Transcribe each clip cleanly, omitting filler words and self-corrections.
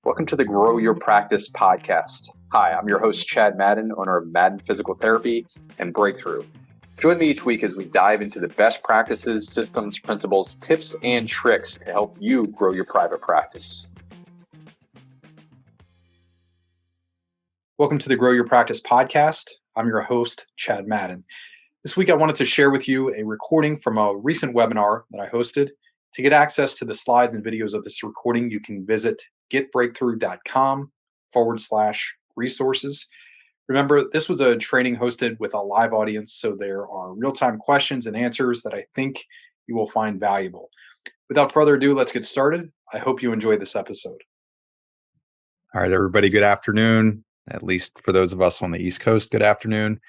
Welcome to the Grow Your Practice podcast. Hi, I'm your host, Chad Madden, owner of Madden Physical Therapy and Breakthrough. Join me each week as we dive into the best practices, systems, principles, tips, and tricks to help you grow your private practice. Welcome to the Grow Your Practice podcast. I'm your host, Chad Madden. This week, I wanted to share with you a recording from a recent webinar that I hosted. To get access to the slides and videos of this recording, you can visit getbreakthrough.com/resources. Remember, this was a training hosted with a live audience, so there are real-time questions and answers that I think you will find valuable. Without further ado, let's get started. I hope you enjoyed this episode. All right, everybody, good afternoon. At least for those of us on the East Coast, good afternoon.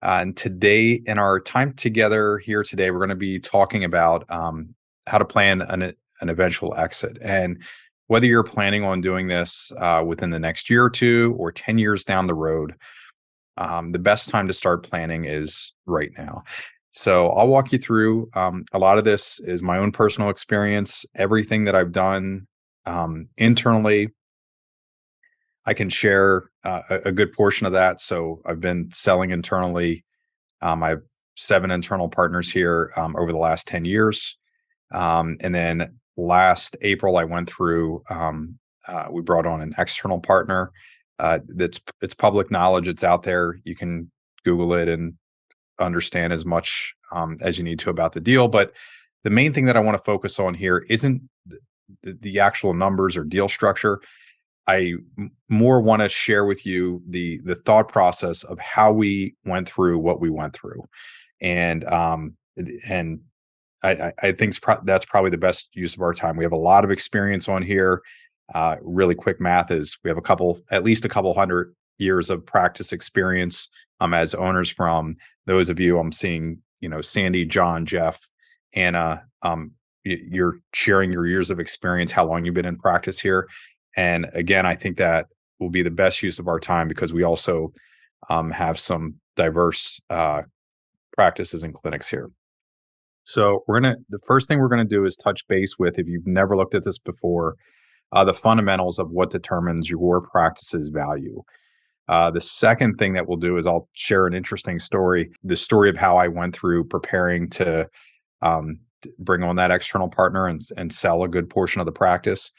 And today, in our time together here today, we're going to be talking about how to plan an eventual exit. And whether you're planning on doing this within the next year or two or 10 years down the road, the best time to start planning is right now. So I'll walk you through. A lot of this is my own personal experience, everything that I've done internally. I can share a good portion of that. So I've been selling internally. I have 7 internal partners here over the last 10 years. And then last April, I went through, we brought on an external partner. It's public knowledge. It's out there. You can Google it and understand as much as you need to about the deal. But the main thing that I want to focus on here isn't the actual numbers or deal structure. I more want to share with you the thought process of how we went through what we went through, and I think that's probably the best use of our time. We have a lot of experience on here. Really quick math is we have at least a couple hundred years of practice experience as owners. From those of you I'm seeing, Sandy, John, Jeff, Anna, you're sharing your years of experience, how long you've been in practice here. And again, I think that will be the best use of our time because we also have some diverse practices and clinics here. So the first thing we're gonna do is touch base with, if you've never looked at this before, the fundamentals of what determines your practice's value. The second thing that we'll do is I'll share an interesting story, the story of how I went through preparing to bring on that external partner and sell a good portion of the practice.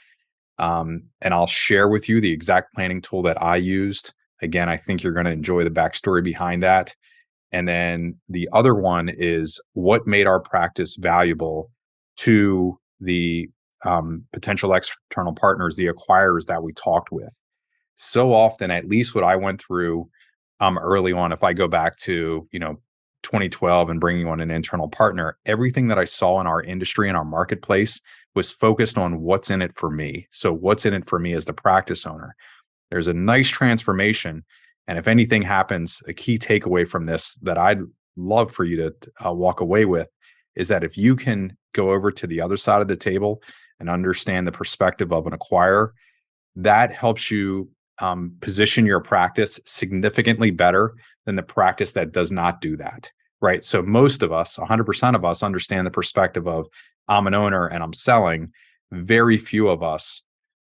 And I'll share with you the exact planning tool that I used. Again, I think you're going to enjoy the backstory behind that. And then the other one is what made our practice valuable to the potential external partners, the acquirers that we talked with. So often, at least what I went through early on, if I go back to 2012 and bringing on an internal partner, everything that I saw in our industry and our marketplace was focused on what's in it for me. So what's in it for me as the practice owner? There's a nice transformation. And if anything happens, a key takeaway from this that I'd love for you to walk away with is that if you can go over to the other side of the table and understand the perspective of an acquirer, that helps you position your practice significantly better than the practice that does not do that, right? So most of us, 100% of us, understand the perspective of I'm an owner and I'm selling. Very few of us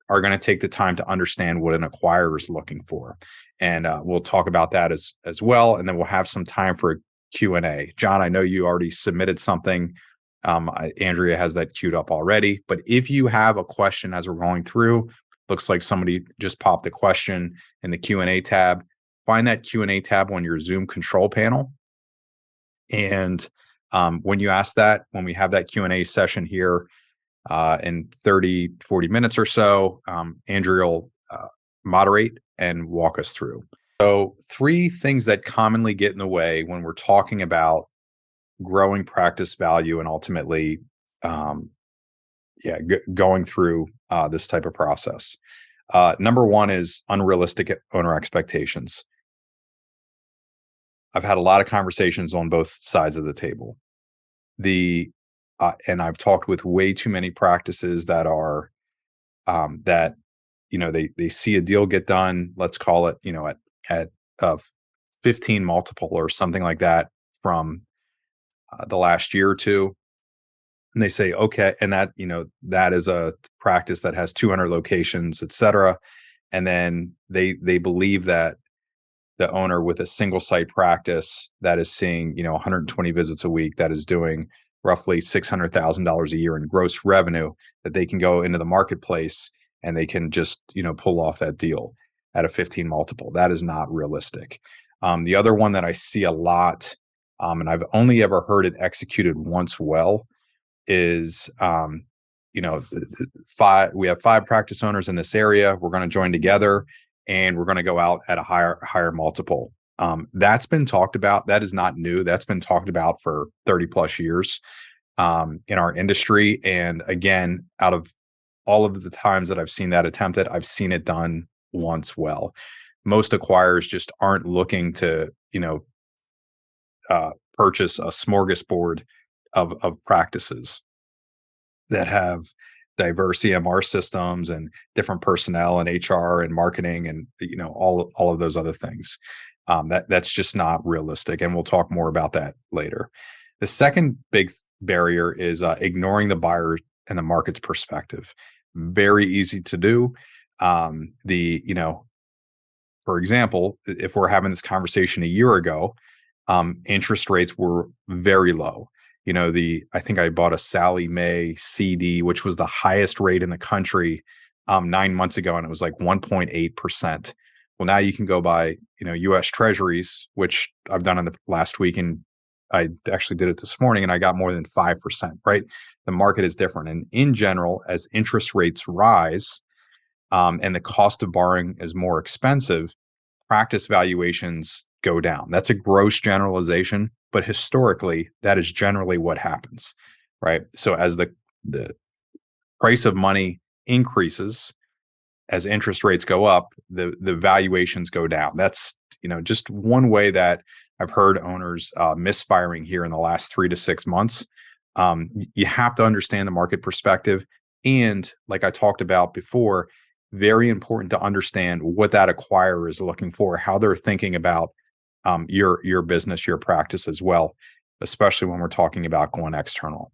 are going to take the time to understand what an acquirer is looking for. And we'll talk about that as well. And then we'll have some time for a Q&A. John, I know you already submitted something. Andrea has that queued up already. But if you have a question as we're going through, looks like somebody just popped a question in the Q&A tab. Find that Q&A tab on your Zoom control panel. And when you ask that, when we have that Q&A session here in 30, 40 minutes or so, Andrea will moderate and walk us through. So 3 things that commonly get in the way when we're talking about growing practice value and ultimately going through this type of process. Number 1 is unrealistic owner expectations. I've had a lot of conversations on both sides of the table. And I've talked with way too many practices that are that they see a deal get done. Let's call it at 15 multiple or something like that from the last year or two. And they say, okay, and that is a practice that has 200 locations, et cetera. And then they believe that the owner with a single site practice that is seeing, 120 visits a week, that is doing roughly $600,000 a year in gross revenue, that they can go into the marketplace and they can just, pull off that deal at a 15 multiple. That is not realistic. The other one that I see a lot, and I've only ever heard it executed once well, is we have 5 practice owners in this area. We're going to join together and we're going to go out at a higher multiple. That's been talked about. That is not new. That's been talked about for 30 plus years in our industry. And again, out of all of the times that I've seen that attempted, I've seen it done once well. Most acquirers just aren't looking to, purchase a smorgasbord of practices that have diverse EMR systems and different personnel and HR and marketing and all of those other things. That's just not realistic, and we'll talk more about that later. The second big barrier is ignoring the buyer and the market's perspective. Very easy to do. For example, if we're having this conversation a year ago, interest rates were very low. I think I bought a Sallie Mae CD, which was the highest rate in the country 9 months ago, and it was like 1.8%. Well, now you can go buy, U.S. Treasuries, which I've done in the last week, and I actually did it this morning, and I got more than 5%, right? The market is different. And in general, as interest rates rise and the cost of borrowing is more expensive, practice valuations go down. That's a gross generalization, but historically, that is generally what happens, right? So as the price of money increases, as interest rates go up, the valuations go down. That's just one way that I've heard owners misfiring here in the last 3 to 6 months. You have to understand the market perspective, and like I talked about before, very important to understand what that acquirer is looking for, how they're thinking about your business, your practice as well, especially when we're talking about going external.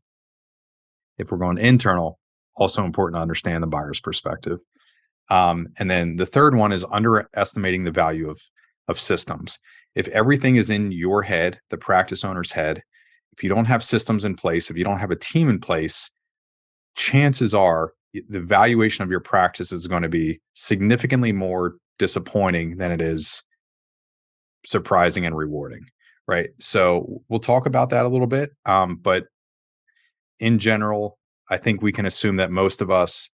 If we're going internal, also important to understand the buyer's perspective. And then the third one is underestimating the value of systems. If everything is in your head, the practice owner's head, if you don't have systems in place, if you don't have a team in place, chances are the valuation of your practice is going to be significantly more disappointing than it is surprising and rewarding, right? So we'll talk about that a little bit. But in general, I think we can assume that most of us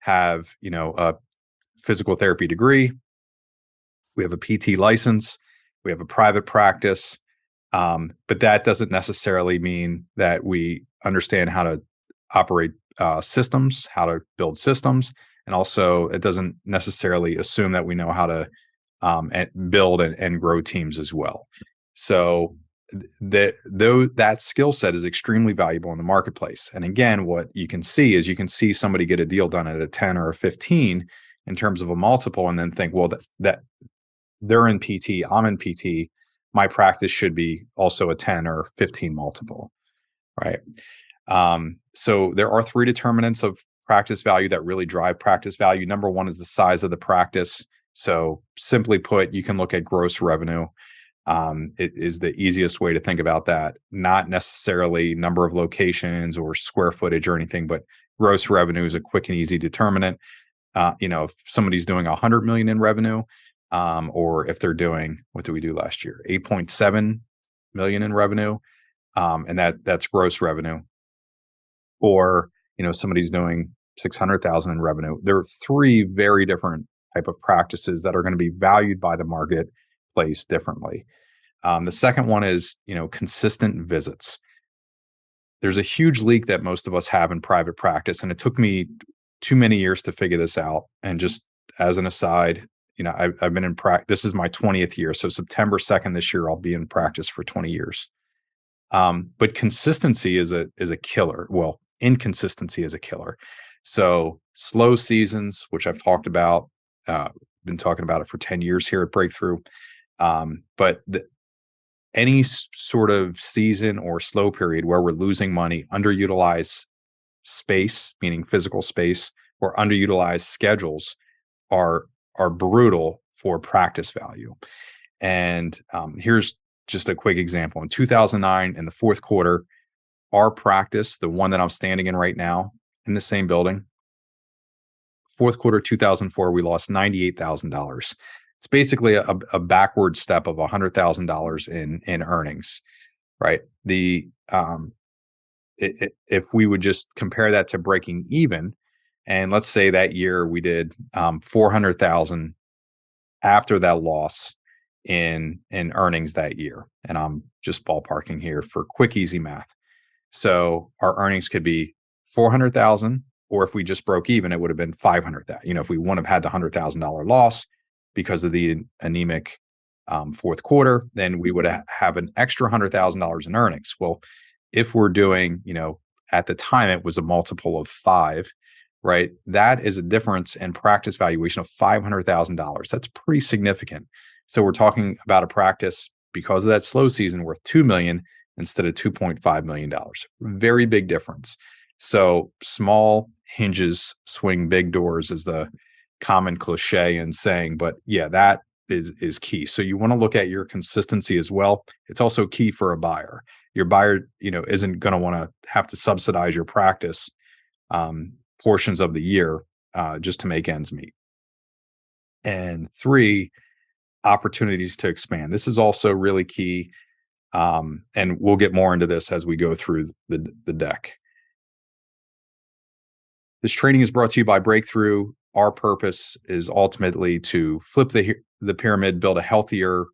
have, a physical therapy degree. We have a PT license. We have a private practice. But that doesn't necessarily mean that we understand how to operate systems, how to build systems. And also, it doesn't necessarily assume that we know how to build and grow teams as well. So that skill set is extremely valuable in the marketplace. And again, what you can see somebody get a deal done at a 10 or a 15 in terms of a multiple, and then think, well, that they're in PT, I'm in PT, my practice should be also a 10 or 15 multiple, right? So there are 3 determinants of practice value that really drive practice value. Number 1 is the size of the practice. So simply put, you can look at gross revenue. It is the easiest way to think about that. Not necessarily number of locations or square footage or anything, but gross revenue is a quick and easy determinant. If somebody's doing 100 million in revenue, or if they're doing, what did we do last year? 8.7 million in revenue. And that's gross revenue. Or, somebody's doing 600,000 in revenue. There are 3 very different type of practices that are going to be valued by the marketplace differently. The second one is, consistent visits. There's a huge leak that most of us have in private practice, and it took me too many years to figure this out. And just as an aside, I've been in practice. This is my 20th year. So September 2nd this year, I'll be in practice for 20 years. But consistency is a killer. Well, inconsistency is a killer. So slow seasons, which I've talked about, been talking about it for 10 years here at Breakthrough. But any sort of season or slow period where we're losing money, underutilized space, meaning physical space, or underutilized schedules are are brutal for practice value. And here's just a quick example. In 2009, in the fourth quarter, our practice, the one that I'm standing in right now in the same building, fourth quarter 2004, we lost $98,000. It's basically a backward step of $100,000 in earnings, right? If we would just compare that to breaking even, and let's say that year we did 400,000 after that loss in earnings that year, and I'm just ballparking here for quick easy math. So our earnings could be 400,000, or if we just broke even, it would have been 500,000. If we wouldn't have had the $100,000 loss because of the anemic fourth quarter, then we would have an extra $100,000 in earnings. Well, if we're doing, at the time it was a multiple of 5, right? That is a difference in practice valuation of $500,000. That's pretty significant. So we're talking about a practice, because of that slow season, worth $2 million instead of $2.5 million. Very big difference. So small hinges swing big doors is the common cliche in saying, but yeah, that is key. So you want to look at your consistency as well. It's also key for a buyer. Your buyer, isn't going to want to have to subsidize your practice portions of the year just to make ends meet. And 3, opportunities to expand. This is also really key. And we'll get more into this as we go through the deck. This training is brought to you by Breakthrough. Our purpose is ultimately to flip the pyramid, build a healthier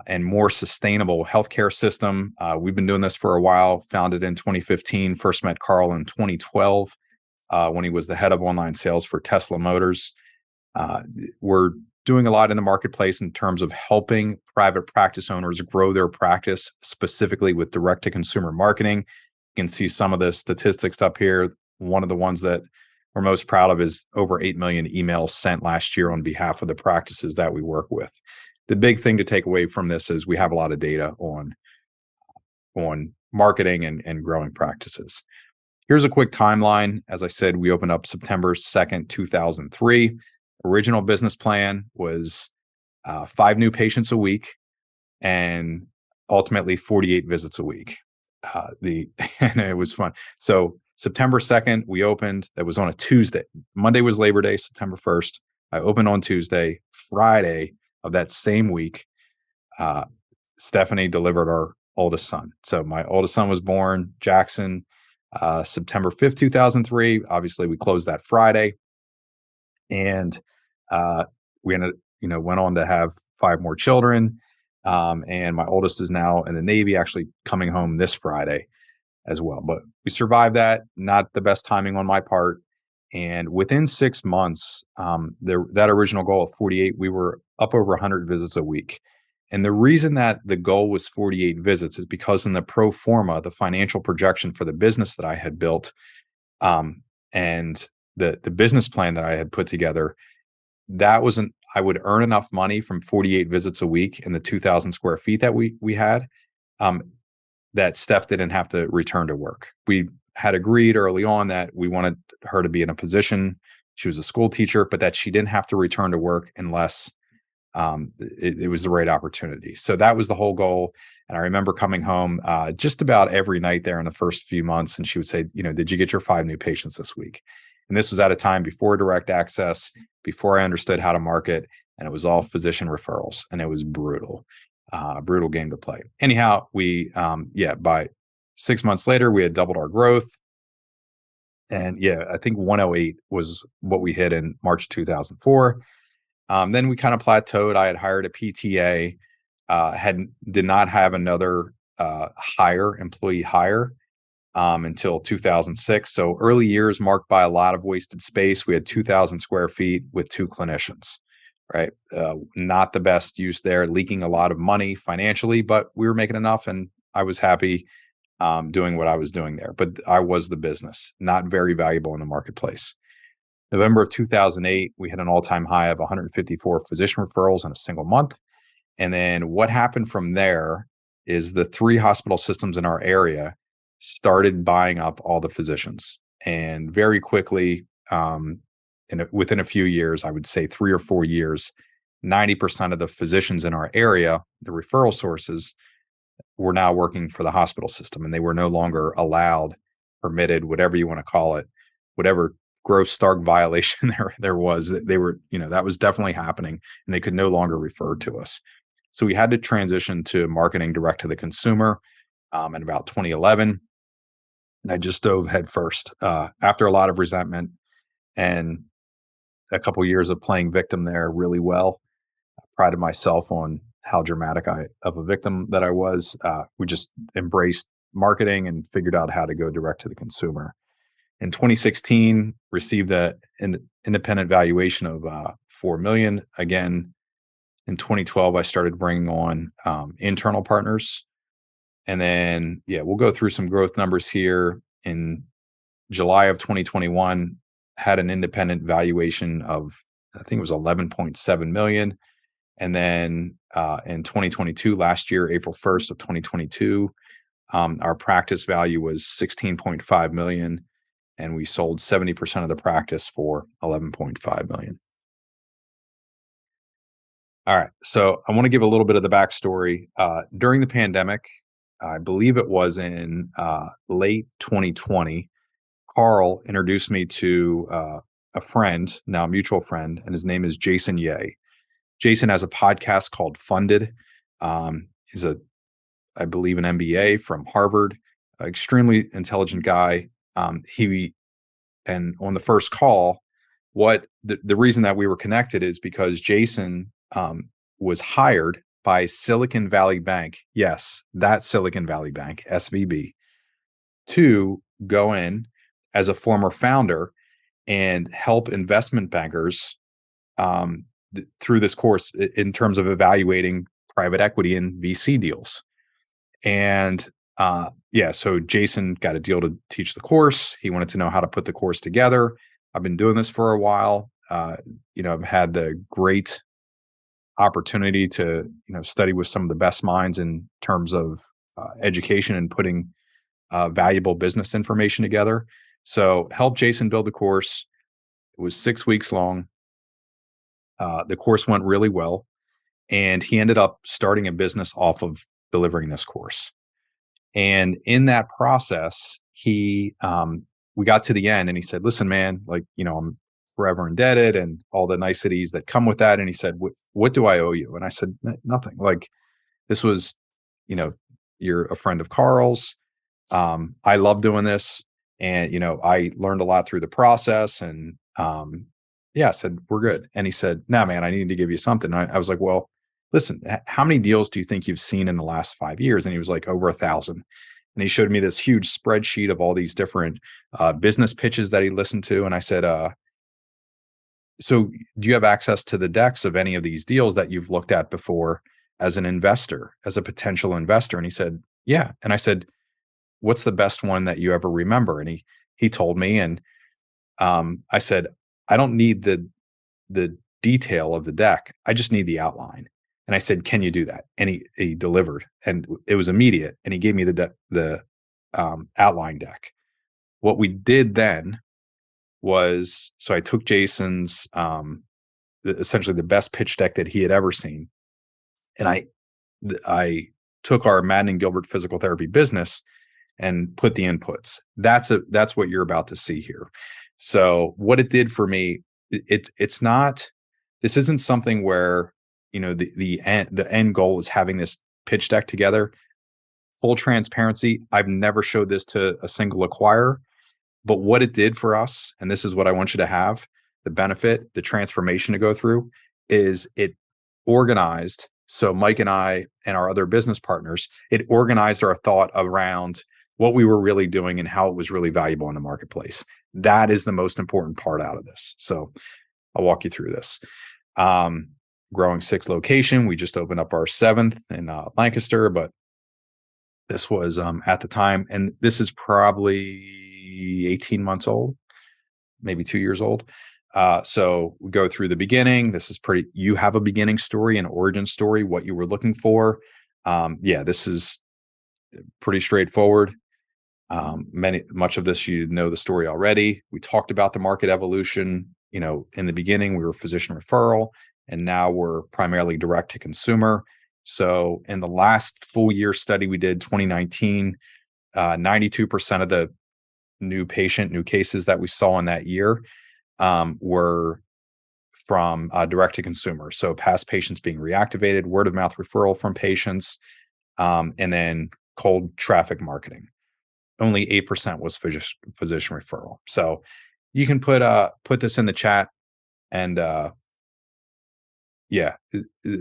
and more sustainable healthcare system. We've been doing this for a while, founded in 2015, first met Carl in 2012 when he was the head of online sales for Tesla Motors. We're doing a lot in the marketplace in terms of helping private practice owners grow their practice, specifically with direct-to-consumer marketing. You can see some of the statistics up here. One of the ones that we're most proud of is over 8 million emails sent last year on behalf of the practices that we work with. The big thing to take away from this is we have a lot of data on marketing and growing practices. Here's a quick timeline. As I said, we opened up September 2nd, 2003. Original business plan was 5 new patients a week and ultimately 48 visits a week. And it was fun. So September 2nd, we opened. That was on a Tuesday. Monday was Labor Day, September 1st. I opened on Tuesday. Friday of that same week, Stephanie delivered our oldest son. So my oldest son was born, Jackson, September 5th, 2003. Obviously, we closed that Friday. And we went on to have 5 more children. And my oldest is now in the Navy, actually coming home this Friday as well. But we survived that. Not the best timing on my part. And within 6 months, that original goal of 48, we were up over 100 visits a week. And the reason that the goal was 48 visits is because in the pro forma, the financial projection for the business that I had built, and the business plan that I had put together, I would earn enough money from 48 visits a week in the 2,000 square feet that we had, that Steph didn't have to return to work. We had agreed early on that we wanted her to be in a position, she was a school teacher, but that she didn't have to return to work unless it was the right opportunity. So that was the whole goal. And I remember coming home just about every night there in the first few months, and she would say, did you get your 5 new patients this week? And this was at a time before direct access, before I understood how to market, and it was all physician referrals, and it was brutal game to play. Anyhow, by 6 months later, we had doubled our growth. And I think 108 was what we hit in March 2004. Then we kind of plateaued. I had hired a PTA, did not have another employee hire until 2006. So early years marked by a lot of wasted space. We had 2,000 square feet with 2 clinicians, right? Not the best use there, leaking a lot of money financially, but we were making enough, and I was happy doing what I was doing there. But I was the business, not very valuable in the marketplace. November of 2008, we had an all-time high of 154 physician referrals in a single month. And then what happened from there is the 3 hospital systems in our area started buying up all the physicians. And very quickly, within a few years, I would say 3 or 4 years, 90% of the physicians in our area, the referral sources, were now working for the hospital system, and they were no longer allowed, permitted, whatever you want to call it, whatever gross stark violation there was. They were, that was definitely happening, and they could no longer refer to us. So we had to transition to marketing direct to the consumer in about 2011. And I just dove headfirst after a lot of resentment and a couple years of playing victim there really well. I prided myself on how dramatic of a victim that I was. We just embraced marketing and figured out how to go direct to the consumer. In 2016, received an independent valuation of $4 million. Again, in 2012, I started bringing on internal partners. And then, we'll go through some growth numbers here. In July of 2021, had an independent valuation of, I think it was 11.7 million. And then in 2022, last year, April 1st of 2022, our practice value was 16.5 million. And we sold 70% of the practice for 11.5 million. All right. So I want to give a little bit of the backstory. During the pandemic, I believe it was in late 2020, Carl introduced me to a friend, now a mutual friend, and his name is Jason Ye. Jason has a podcast called Funded. He's I believe, an MBA from Harvard, extremely intelligent guy. And on the first call, the reason that we were connected is because Jason was hired by Silicon Valley Bank. Yes, that Silicon Valley Bank, SVB, to go in as a former founder and help investment bankers through this course in terms of evaluating private equity and VC deals. And so Jason got a deal to teach the course. He wanted to know how to put the course together. I've been doing this for a while. I've had the great opportunity to, study with some of the best minds in terms of education and putting valuable business information together. So helped Jason build the course. It was 6 weeks long. The course went really well, and he ended up starting a business off of delivering this course. And in that process, we got to the end, and he said, "Listen, man, I'm forever indebted and all the niceties that come with that." And he said, what do I owe you? And I said, nothing. This was, you're a friend of Carl's. I love doing this. And, I learned a lot through the process, and, I said, we're good. And he said, "No, man, I need to give you something." I was like, "Well, listen, how many deals do you think you've seen in the last 5 years?" And he was like, "Over 1,000. And he showed me this huge spreadsheet of all these different business pitches that he listened to. And I said, "So do you have access to the decks of any of these deals that you've looked at before as an investor, as a potential investor?" And he said, "Yeah." And I said, "What's the best one that you ever remember?" And he told me, and I said, "I don't need the detail of the deck. I just need the outline." And I said, "Can you do that?" And he delivered, and it was immediate. And he gave me the outline deck. What we did then was, so I took Jason's essentially the best pitch deck that he had ever seen, and I took our Madden and Gilbert physical therapy business and put the inputs. That's what you're about to see here. So what it did for me, it's not. This isn't something where the end goal is having this pitch deck together. Full transparency, I've never showed this to a single acquirer, but what it did for us, and this is what I want you to have, the benefit, the transformation to go through, is it organized. So Mike and I and our other business partners, it organized our thought around what we were really doing and how it was really valuable in the marketplace. That is the most important part out of this. So I'll walk you through this. Growing 6 location. We just opened up our 7th in Lancaster, but this was at the time, and this is probably 18 months old, maybe 2 years old. So we go through the beginning. This is you have a beginning story, an origin story, what you were looking for. This is pretty straightforward. Much of this, you know the story already. We talked about the market evolution. in the beginning we were physician referral, and now we're primarily direct to consumer. So in the last full year study we did, 2019, 92% of the new cases that we saw in that year were from direct to consumer. So past patients being reactivated, word of mouth referral from patients, and then cold traffic marketing. Only 8% was physician referral. So you can put this in the chat and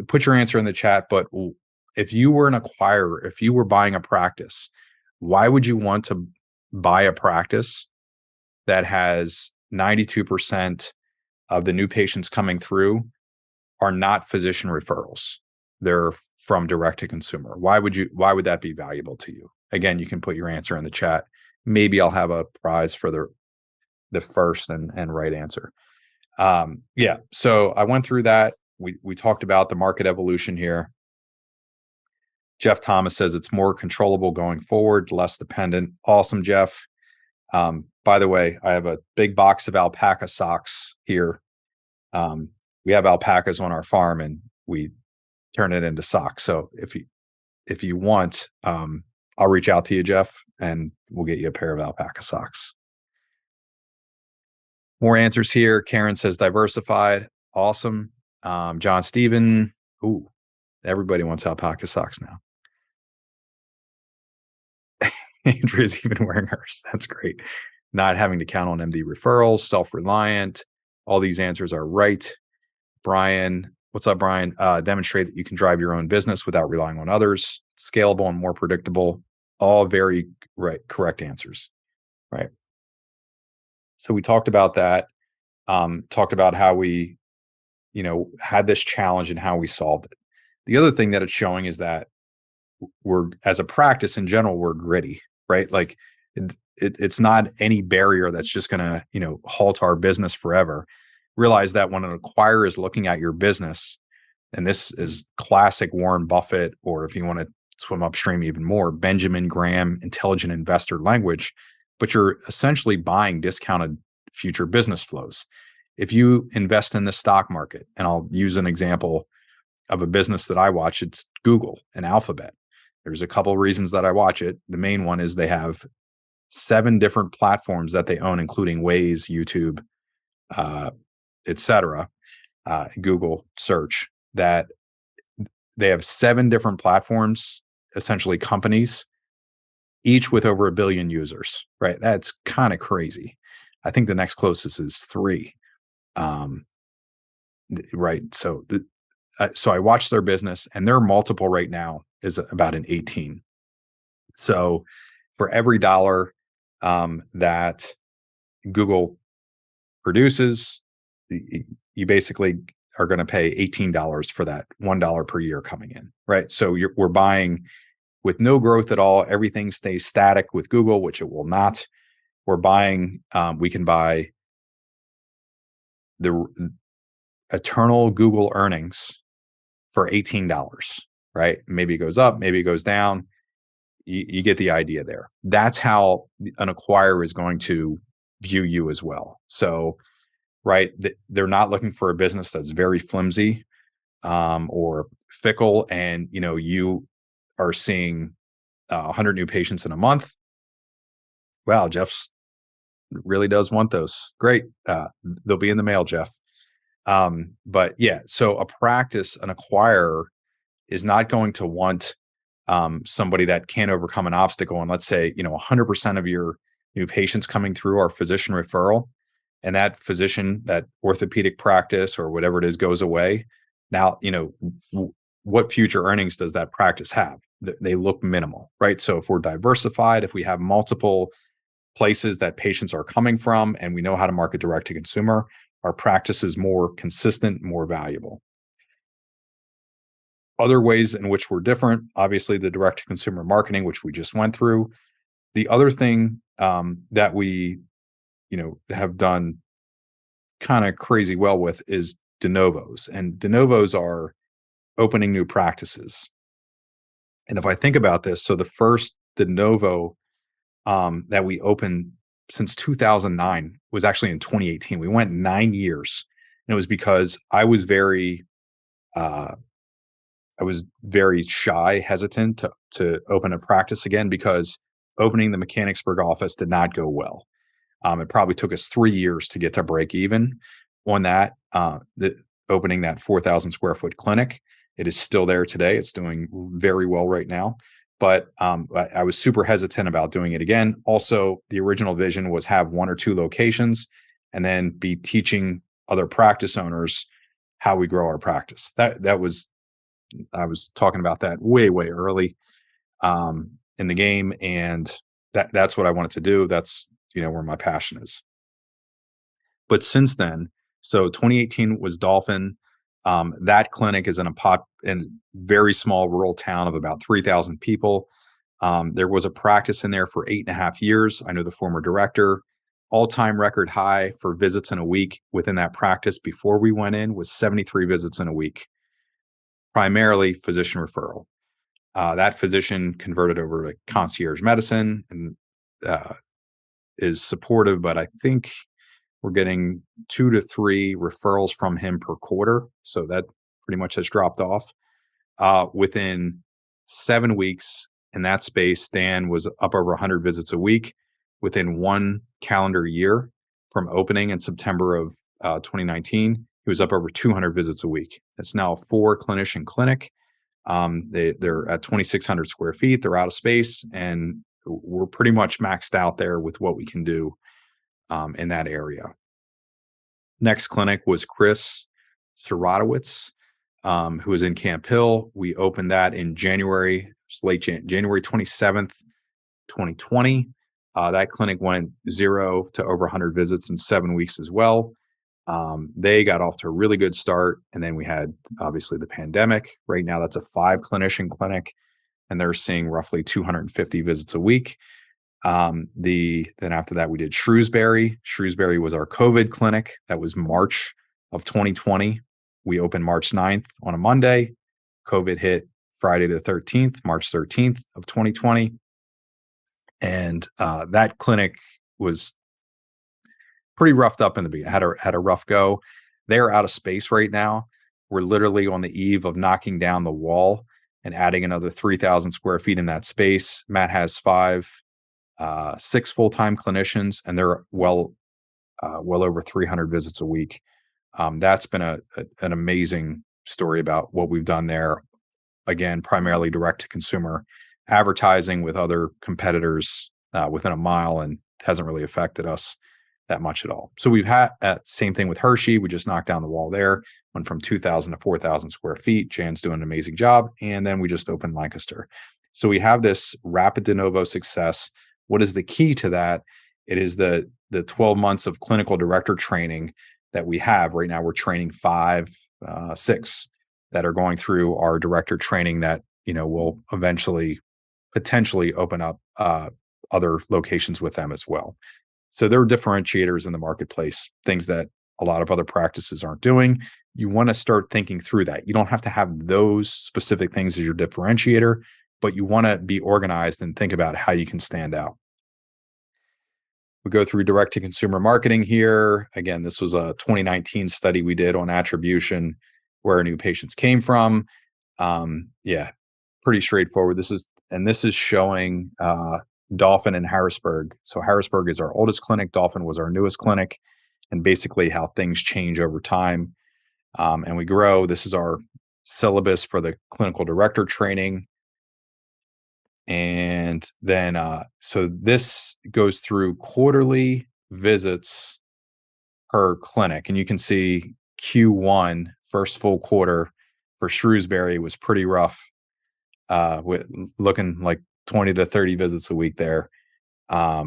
put your answer in the chat. But if you were an acquirer, if you were buying a practice, why would you want to buy a practice that has 92% of the new patients coming through are not physician referrals? They're from direct to consumer. Why would that be valuable to you? Again, you can put your answer in the chat. Maybe I'll have a prize for the first and right answer. So I went through that. We talked about the market evolution here. Jeff Thomas says it's more controllable going forward, less dependent. Awesome, Jeff. By the way, I have a big box of alpaca socks here. We have alpacas on our farm and we turn it into socks. So if you want, I'll reach out to you, Jeff, and we'll get you a pair of alpaca socks. More answers here. Karen says diversified. Awesome. John Steven. Ooh, everybody wants alpaca socks now. Andrea's even wearing hers. That's great. Not having to count on MD referrals, self-reliant. All these answers are right. Brian, what's up, Brian? Demonstrate that you can drive your own business without relying on others. Scalable and more predictable. All very correct answers. Right. So we talked about that. Talked about how we, had this challenge and how we solved it. The other thing that it's showing is that we're, as a practice in general, we're gritty, right? Like it's not any barrier that's just going to, halt our business forever. Realize that when an acquirer is looking at your business, and this is classic Warren Buffett, or if you want to swim upstream even more, Benjamin Graham, intelligent investor language, but you're essentially buying discounted future business flows. If you invest in the stock market, and I'll use an example of a business that I watch, it's Google and Alphabet. There's a couple of reasons that I watch it. The main one is they have 7 different platforms that they own, including Waze, YouTube, etc. Google search, that they have 7 different platforms, essentially companies, each with over 1 billion users, right? That's kind of crazy. I think the next closest is 3. Right. So I watched their business, and their multiple right now is about an 18. So for every dollar that Google produces, you basically are going to pay $18 for that $1 per year coming in, right? So we're buying with no growth at all. Everything stays static with Google, which it will not. We're buying, we can buy the eternal Google earnings for $18, right? Maybe it goes up, maybe it goes down. You get the idea there. That's how an acquirer is going to view you as well. So, right, they're not looking for a business that's very flimsy or fickle, and you are seeing 100 new patients in a month. Wow, Jeff really does want those. Great. They'll be in the mail, Jeff. But yeah, so an acquirer is not going to want somebody that can't overcome an obstacle. And let's say, 100% of your new patients coming through are physician referral, and that physician, that orthopedic practice or whatever it is, goes away. Now, what future earnings does that practice have? They look minimal, right? So if we're diversified, if we have multiple places that patients are coming from, and we know how to market direct to consumer, our practice is more consistent, more valuable. Other ways in which we're different, obviously the direct to consumer marketing, which we just went through. The other thing that we, have done kind of crazy well with is de novos. And de novos are opening new practices. And if I think about this, so the first de novo that we opened since 2009 was actually in 2018. We went 9 years, and it was because uh, I was very shy, hesitant to open a practice again because opening the Mechanicsburg office did not go well. It probably took us 3 years to get to break even on that. Opening that 4,000 square foot clinic, it is still there today. It's doing very well right now. But I was super hesitant about doing it again. Also, the original vision was have 1 or 2 locations and then be teaching other practice owners how we grow our practice. That was I was talking about that way early in the game, and that's what I wanted to do. That's where my passion is. But since then, so 2018 was Dolphin. That clinic is in in very small rural town of about 3,000 people. There was a practice in there for 8.5 years. I know the former director. All-time record high for visits in a week within that practice before we went in was 73 visits in a week, primarily physician referral. That physician converted over to concierge medicine and is supportive, but I think we're getting 2 to 3 referrals from him per quarter. So that pretty much has dropped off. Within 7 weeks in that space, Dan was up over 100 visits a week. Within 1 calendar year from opening in September of 2019, he was up over 200 visits a week. It's now a 4-clinician clinic. They're at 2,600 square feet. They're out of space, and we're pretty much maxed out there with what we can do in that area. Next clinic was Chris Siratowicz, who was in Camp Hill. We opened that in January 27th, 2020. That clinic went 0 to over 100 visits in 7 weeks as well. They got off to a really good start. And then we had obviously the pandemic. Right now, that's a 5-clinician clinic, and they're seeing roughly 250 visits a week. Then after that, we did Shrewsbury. Shrewsbury was our COVID clinic. That was March of 2020. We opened March 9th on a Monday. COVID hit Friday the 13th, March 13th of 2020. And that clinic was pretty roughed up in the beginning. Had a rough go. They're out of space right now. We're literally on the eve of knocking down the wall and adding another 3,000 square feet in that space. Matt has 6 full-time clinicians, and they're well over 300 visits a week. That's been an amazing story about what we've done there. Again, primarily direct to consumer advertising with other competitors within a mile, and hasn't really affected us that much at all. So we've had same thing with Hershey. We just knocked down the wall there, went from 2,000 to 4,000 square feet. Jan's doing an amazing job. And then we just opened Lancaster. So we have this rapid de novo success. What is the key to that? It is the 12 months of clinical director training that we have right now. We're training 5, 6 that are going through our director training that will eventually potentially open up other locations with them as well. So there are differentiators in the marketplace, things that a lot of other practices aren't doing. You want to start thinking through that. You don't have to have those specific things as your differentiator, but you want to be organized and think about how you can stand out. We go through direct to consumer marketing here. Again, this was a 2019 study we did on attribution, where new patients came from. Pretty straightforward. This is showing Dolphin and Harrisburg. So Harrisburg is our oldest clinic. Dolphin was our newest clinic, and basically how things change over time. And we grow. This is our syllabus for the clinical director training. And then, so this goes through quarterly visits per clinic. And you can see Q1, first full quarter for Shrewsbury, was pretty rough, with looking like 20 to 30 visits a week there. I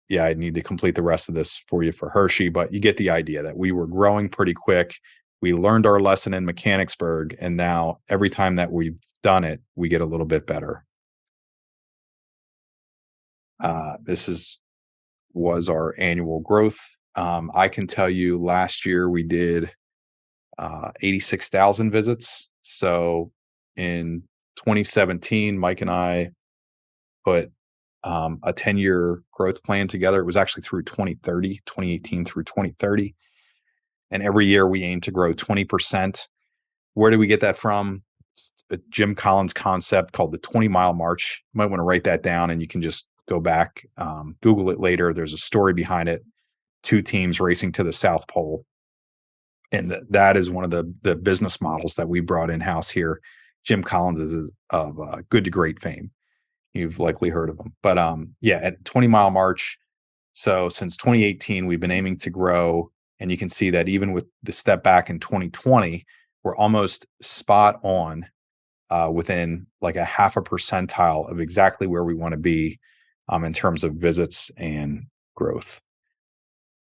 need to complete the rest of this for you for Hershey, but you get the idea that we were growing pretty quick. We learned our lesson in Mechanicsburg, and now every time that we've done it, we get a little bit better. This was our annual growth. I can tell you last year we did 86,000 visits. So in 2017, Mike and I put a 10-year growth plan together. It was actually through 2030, 2018 through 2030. And every year we aim to grow 20%. Where do we get that from? It's a Jim Collins concept called the 20-mile march. You might want to write that down, and you can just go back, Google it later. There's a story behind it. 2 teams racing to the South Pole. And that is one of the business models that we brought in-house here. Jim Collins is of Good to Great fame. You've likely heard of him. But at 20-mile march. So since 2018, we've been aiming to grow. And you can see that even with the step back in 2020, we're almost spot on within like a half a percentile of exactly where we want to be in terms of visits and growth,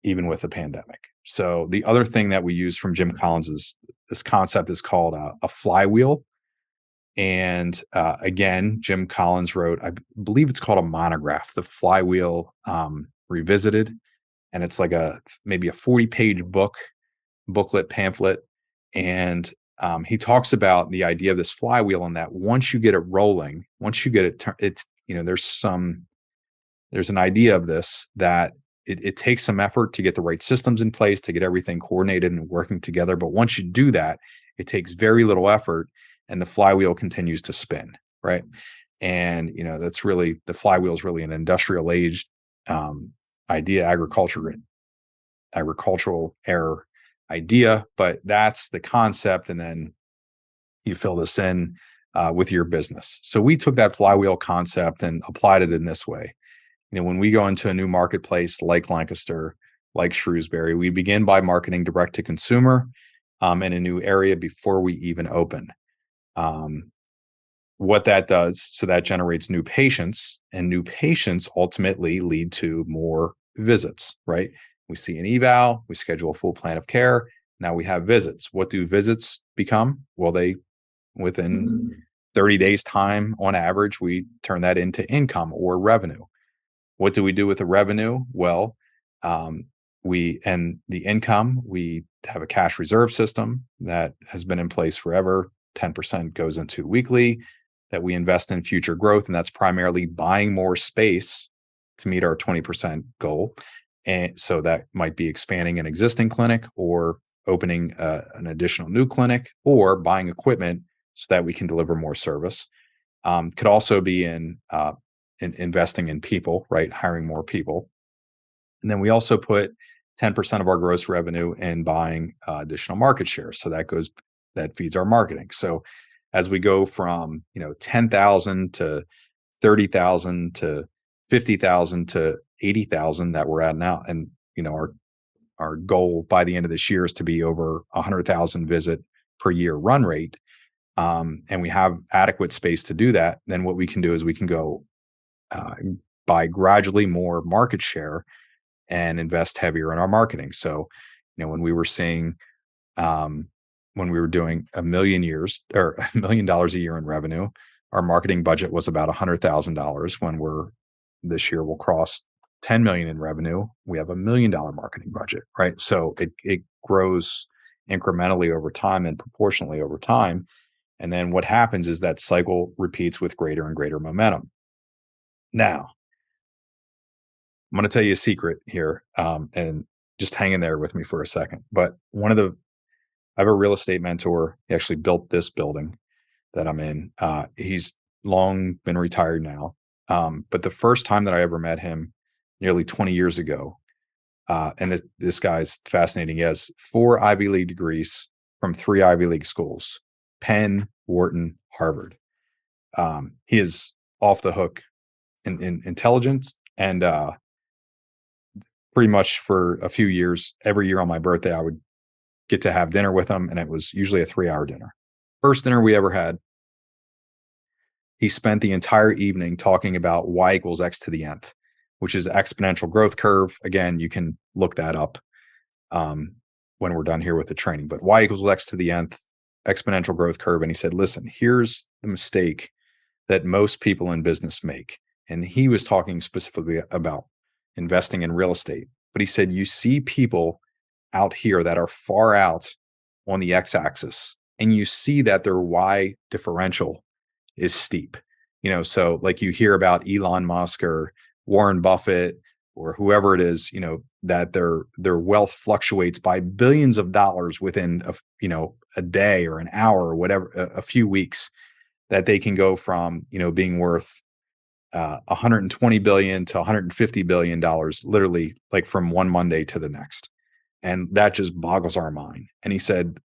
even with the pandemic. So the other thing that we use from Jim Collins is this concept is called a flywheel. And again, Jim Collins wrote, I believe it's called a monograph, The Flywheel Revisited. And it's like maybe a 40-page booklet, pamphlet. And he talks about the idea of this flywheel, and that once you get it rolling, once you get it, there's an idea of this that it takes some effort to get the right systems in place, to get everything coordinated and working together. But once you do that, it takes very little effort, and the flywheel continues to spin, right? And that's really, the flywheel is really an industrial age idea, agricultural error idea, but that's the concept. And then you fill this in with your business. So we took that flywheel concept and applied it in this way. When we go into a new marketplace like Lancaster, like Shrewsbury, we begin by marketing direct to consumer in a new area before we even open. What that does, so that generates new patients, and new patients ultimately lead to more visits, right? We see an eval, we schedule a full plan of care. Now we have visits. What do visits become? Well, within 30 days time, on average, we turn that into income or revenue. What do we do with the revenue? Well, the income, we have a cash reserve system that has been in place forever. 10% goes into weekly that we invest in future growth. And that's primarily buying more space to meet our 20% goal. And so that might be expanding an existing clinic, or opening an additional new clinic, or buying equipment so that we can deliver more service. Could also be in investing in people, right? Hiring more people. And then we also put 10% of our gross revenue in buying additional market share. So that feeds our marketing. So as we go from 10,000 to 30,000 to 50,000 to 80,000 that we're at now, and our goal by the end of this year is to be over 100,000 visit per year run rate, and we have adequate space to do that. Then what we can do is we can go buy gradually more market share and invest heavier in our marketing. So, when we were seeing, when we were doing $1 million a year in revenue, our marketing budget was about $100,000. When this year we'll cross 10 million in revenue, we have $1 million marketing budget, right? So it grows incrementally over time and proportionally over time. And then what happens is that cycle repeats with greater and greater momentum. Now, I'm going to tell you a secret here, and just hang in there with me for a second. But I have a real estate mentor. He actually built this building that I'm in. He's long been retired now. But the first time that I ever met him, nearly 20 years ago, and this guy's fascinating. He has 4 Ivy League degrees from 3 Ivy League schools: Penn, Wharton, Harvard. He is off the hook in intelligence, and pretty much for a few years, every year on my birthday, I would get to have dinner with him, and it was usually a 3-hour dinner. First dinner we ever had, he spent the entire evening talking about y equals x to the nth, which is exponential growth curve. Again, you can look that up when we're done here with the training. But y equals x to the nth, exponential growth curve. And he said, listen, here's the mistake that most people in business make. And he was talking specifically about investing in real estate. But he said, you see people out here that are far out on the x-axis, and you see that their y differential is steep. So like you hear about Elon Musk or Warren Buffett or whoever it is, that their wealth fluctuates by billions of dollars within a day or an hour or whatever, a few weeks, that they can go from, being worth 120 billion to 150 billion dollars, literally like from one Monday to the next. And that just boggles our mind. And he said,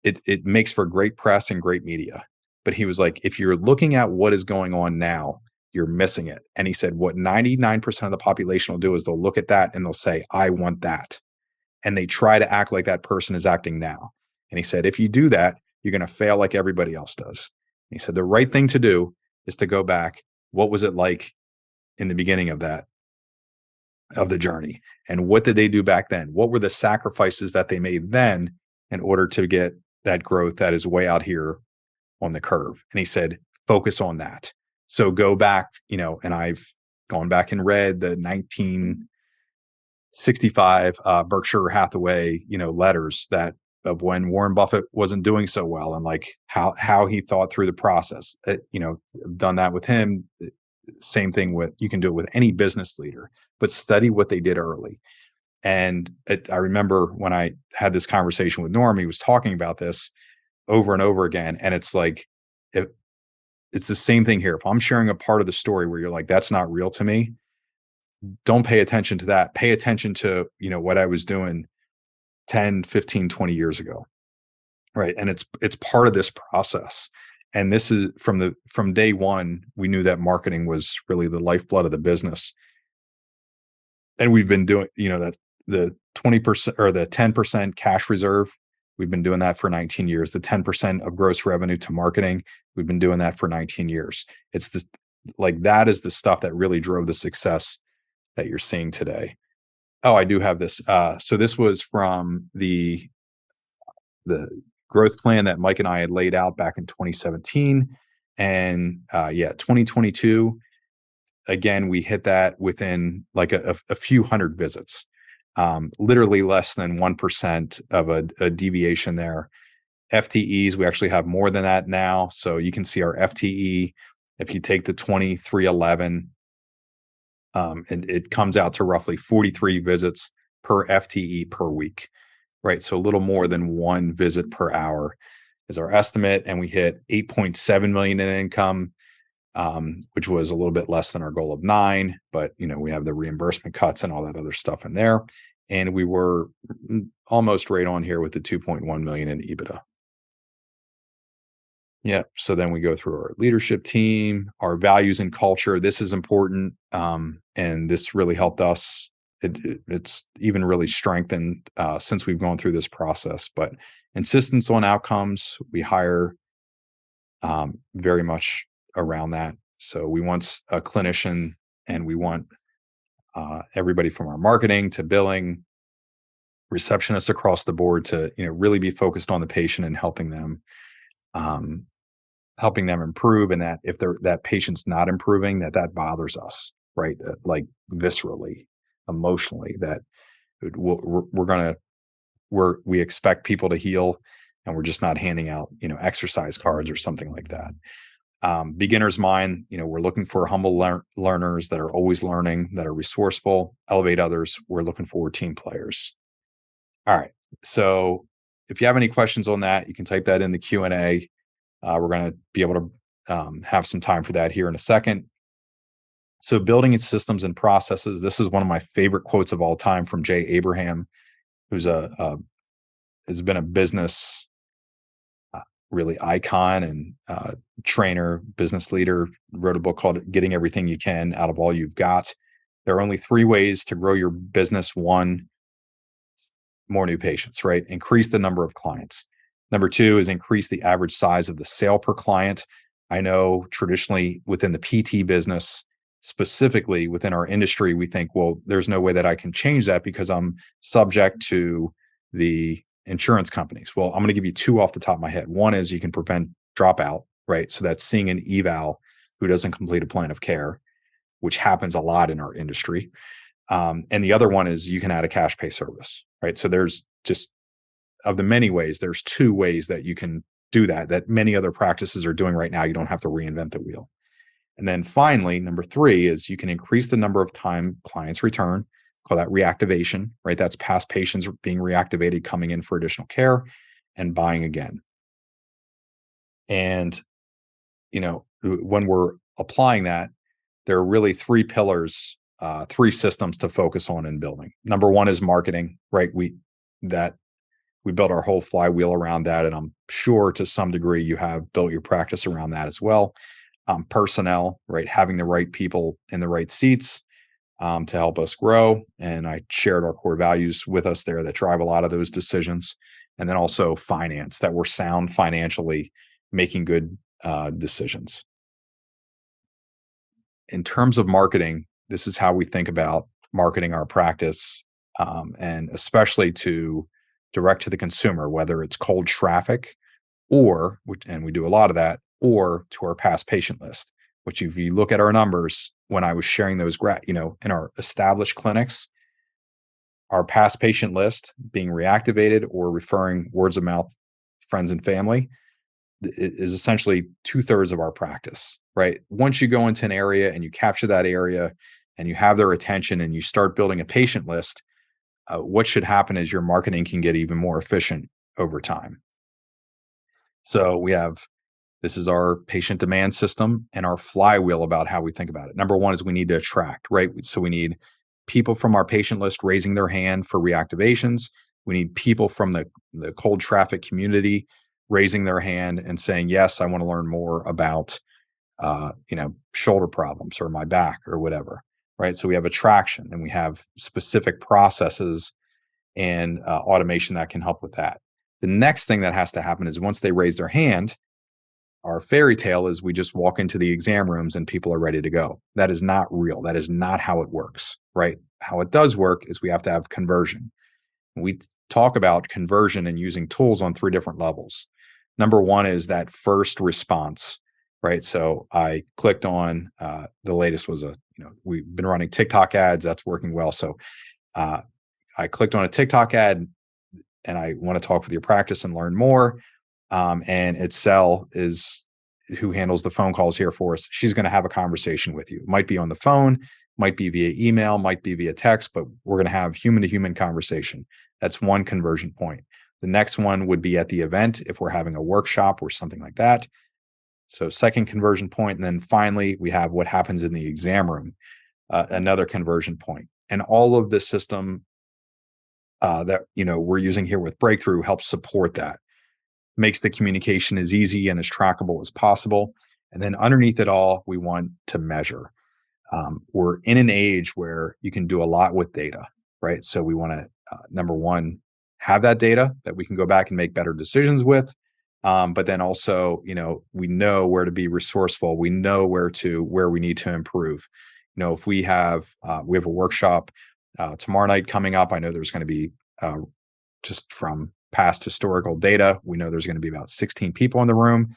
it makes for great press and great media. But he was like, if you're looking at what is going on now, you're missing it. And he said, what 99% of the population will do is they'll look at that and they'll say, I want that. And they try to act like that person is acting now. And he said, if you do that, you're going to fail like everybody else does. And he said, the right thing to do is to go back. What was it like in the beginning of the journey? And what did they do back then? What were the sacrifices that they made then in order to get that growth that is way out here on the curve? And he said, focus on that. So go back, and I've gone back and read the 1965 Berkshire Hathaway, letters of when Warren Buffett wasn't doing so well, and like how he thought through the process. I've done that with him. Same thing you can do it with any business leader, but study what they did early. And I remember when I had this conversation with Norm, he was talking about this over and over again. And it's like, it's the same thing here. If I'm sharing a part of the story where you're like, that's not real to me, don't pay attention to that. Pay attention to, what I was doing 10, 15, 20 years ago. Right. And it's part of this process. And this is from day one, we knew that marketing was really the lifeblood of the business. And we've been doing, that the 20% or the 10% cash reserve, we've been doing that for 19 years. The 10% of gross revenue to marketing, we've been doing that for 19 years. It's this, like, that is the stuff that really drove the success that you're seeing today. Oh, I do have this. So this was from the growth plan that Mike and I had laid out back in 2017. And 2022, again, we hit that within like a few hundred visits, literally less than 1% of a deviation there. FTEs, we actually have more than that now. So you can see our FTE, if you take the 2311, and it comes out to roughly 43 visits per FTE per week, right? So a little more than one visit per hour is our estimate. And we hit 8.7 million in income, which was a little bit less than our goal of 9, but we have the reimbursement cuts and all that other stuff in there. And we were almost right on here with the 2.1 million in EBITDA. Yeah. So then we go through our leadership team, our values and culture. This is important. And this really helped us. It's even really strengthened since we've gone through this process. But insistence on outcomes, we hire very much around that. So we want a clinician, and we want everybody from our marketing to billing, receptionists across the board to really be focused on the patient and helping them improve. And that if that patient's not improving, that bothers us, right? Like viscerally, emotionally, that we expect people to heal, and we're just not handing out exercise cards or something like that. Beginner's mind, we're looking for humble learners that are always learning, that are resourceful, elevate others. We're looking for team players. All right. So if you have any questions on that, you can type that in the Q&A. We're going to be able to have some time for that here in a second. So building its systems and processes. This is one of my favorite quotes of all time from Jay Abraham, who's has been a business really icon and trainer, business leader. Wrote a book called Getting Everything You Can Out of All You've Got. There are only 3 ways to grow your business. 1, more new patients, right? Increase the number of clients. Number 2 is increase the average size of the sale per client. I know traditionally within the PT business, specifically within our industry, we think, well, there's no way that I can change that because I'm subject to the insurance companies. Well, I'm going to give you 2 off the top of my head. One is you can prevent dropout, right? So that's seeing an eval who doesn't complete a plan of care, which happens a lot in our industry. And the other one is you can add a cash pay service, right? So there's just, of the many ways, there's 2 ways that you can do that many other practices are doing right now. You don't have to reinvent the wheel. And then finally, number 3 is you can increase the number of time clients return, call that reactivation, right? That's past patients being reactivated, coming in for additional care and buying again. And, when we're applying that, there are really 3 pillars, 3 systems to focus on in building. Number 1 is marketing, right? We built our whole flywheel around that. And I'm sure to some degree you have built your practice around that as well. Personnel, right? Having the right people in the right seats to help us grow. And I shared our core values with us there that drive a lot of those decisions. And then also finance, that we're sound financially, making good decisions. In terms of marketing, this is how we think about marketing our practice, and especially to direct to the consumer, whether it's cold traffic and we do a lot of that, or to our past patient list, which if you look at our numbers, when I was sharing those, in our established clinics, our past patient list being reactivated or referring words of mouth, friends and family, is essentially 2/3 of our practice, right? Once you go into an area and you capture that area and you have their attention and you start building a patient list, what should happen is your marketing can get even more efficient over time. So this is our patient demand system and our flywheel about how we think about it. Number 1 is we need to attract, right? So we need people from our patient list raising their hand for reactivations. We need people from the cold traffic community raising their hand and saying, yes, I want to learn more about, shoulder problems or my back or whatever, right? So we have attraction and we have specific processes and automation that can help with that. The next thing that has to happen is once they raise their hand, our fairy tale is we just walk into the exam rooms and people are ready to go. That is not real. That is not how it works, right? How it does work is we have to have conversion. We talk about conversion and using tools on 3 different levels. Number 1 is that first response, right? So I clicked on the latest was we've been running TikTok ads. That's working well. So I clicked on a TikTok ad and I want to talk with your practice and learn more. And Itzel is who handles the phone calls here for us. She's going to have a conversation with you. Might be on the phone, might be via email, might be via text, but we're going to have human to human conversation. That's one conversion point. The next one would be at the event if we're having a workshop or something like that. So second conversion point. And then finally, we have what happens in the exam room, another conversion point. And all of the system that we're using here with Breakthrough helps support that. Makes the communication as easy and as trackable as possible. And then underneath it all, we want to measure. We're in an age where you can do a lot with data, right? So we want to, number 1, have that data that we can go back and make better decisions with. But then also, we know where to be resourceful. We know where we need to improve. If we have a workshop tomorrow night coming up, I know there's going to be just from past historical data, we know there's going to be about 16 people in the room.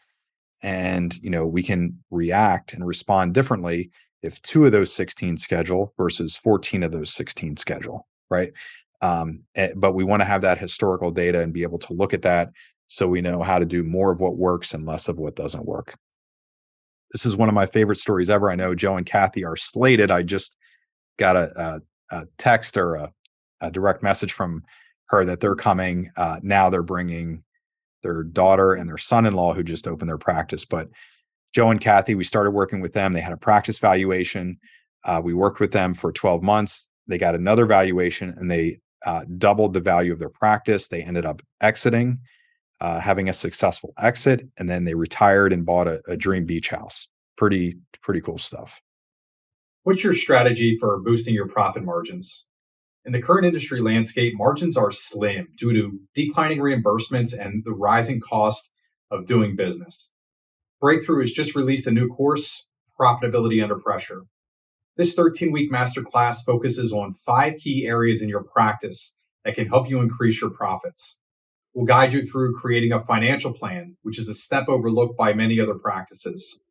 And, we can react and respond differently if 2 of those 16 schedule versus 14 of those 16 schedule, right? But we want to have that historical data and be able to look at that so we know how to do more of what works and less of what doesn't work. This is one of my favorite stories ever. I know Joe and Kathy are slated. I just got a text or a direct message from her that they're coming. Now they're bringing their daughter and their son-in-law who just opened their practice. But Joe and Kathy, we started working with them. They had a practice valuation. We worked with them for 12 months. They got another valuation and they doubled the value of their practice. They ended up exiting, having a successful exit, and then they retired and bought a dream beach house. Pretty cool stuff. What's your strategy for boosting your profit margins? In the current industry landscape, margins are slim due to declining reimbursements and the rising cost of doing business. Breakthrough has just released a new course, Profitability Under Pressure. This 13-week masterclass focuses on 5 key areas in your practice that can help you increase your profits. We'll guide you through creating a financial plan, which is a step overlooked by many other practices.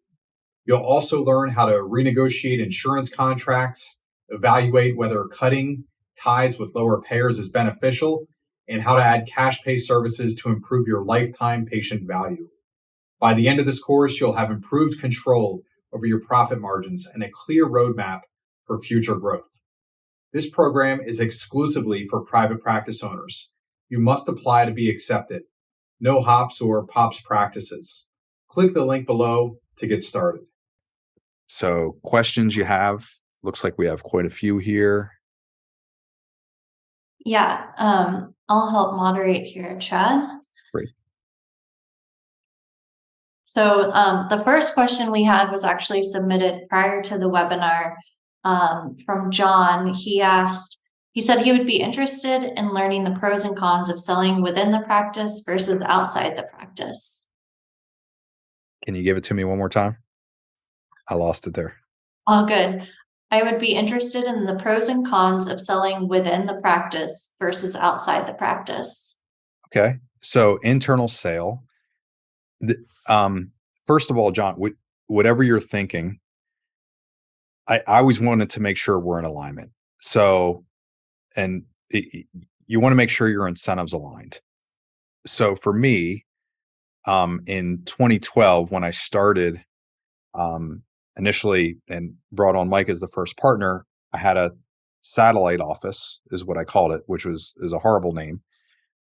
You'll also learn how to renegotiate insurance contracts, evaluate whether cutting ties with lower payers is beneficial, and how to add cash pay services to improve your lifetime patient value. By the end of this course, you'll have improved control over your profit margins and a clear roadmap for future growth. This program is exclusively for private practice owners. You must apply to be accepted. No hops or pops practices. Click the link below to get started. So questions you have, looks like we have quite a few here. Yeah, I'll help moderate here, Chad. Great. So the first question we had was actually submitted prior to the webinar from John. He said he would be interested in learning the pros and cons of selling within the practice versus outside the practice. Can you give it to me one more time? I lost it there. All good. I would be interested in the pros and cons of selling within the practice versus outside the practice. Okay. So internal sale. First of all, John, whatever you're thinking, I always wanted to make sure we're in alignment. So, and you want to make sure your incentives aligned. So for me, in 2012, when I started initially and brought on Mike as the first partner, I had a satellite office, is what I called it, which is a horrible name.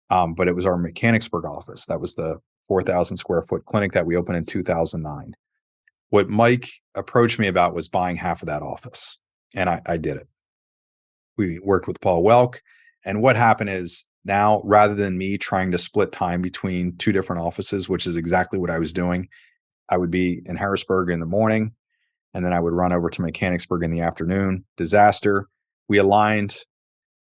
But it was our Mechanicsburg office. That was the 4,000 square foot clinic that we opened in 2009. What Mike approached me about was buying half of that office. And I did it. We worked with Paul Welk. And what happened is now, rather than me trying to split time between two different offices, which is exactly what I was doing, I would be in Harrisburg in the morning, and then I would run over to Mechanicsburg in the afternoon. Disaster. We aligned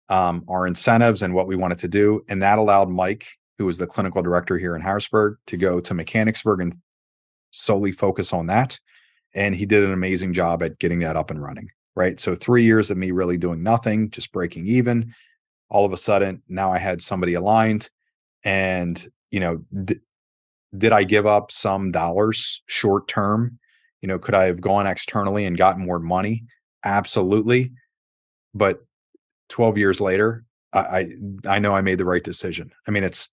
our incentives and what we wanted to do. And that allowed Mike, who was the clinical director here in Harrisburg, to go to Mechanicsburg and solely focus on that. And he did an amazing job at getting that up and running, right? So 3 years of me really doing nothing, just breaking even. All of a sudden, now I had somebody aligned. And, did I give up some dollars short term? Could I have gone externally and gotten more money? Absolutely. But 12 years later, I know I made the right decision. I mean, it's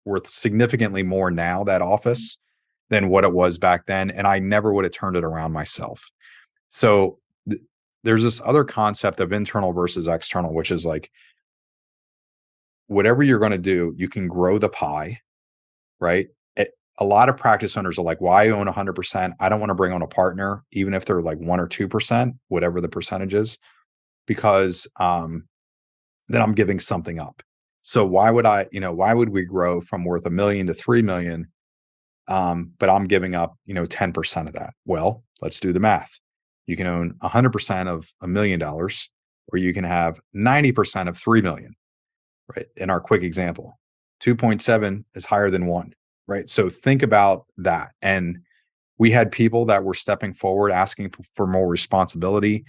worth significantly more now, that office, than what it was back then. And I never would have turned it around myself. So there's this other concept of internal versus external, which is like, whatever you're going to do, you can grow the pie, right? A lot of practice owners are like, why own 100%? I don't want to bring on a partner, even if they're like 1 or 2%, whatever the percentage is, because then I'm giving something up. So why would we grow from worth $1 million to $3 million? But I'm giving up, 10% of that. Well, let's do the math. You can own 100% of $1 million, or you can have 90% of 3 million, right? In our quick example, 2.7 is higher than 1, right? So think about that. And we had people that were stepping forward, asking for more responsibility.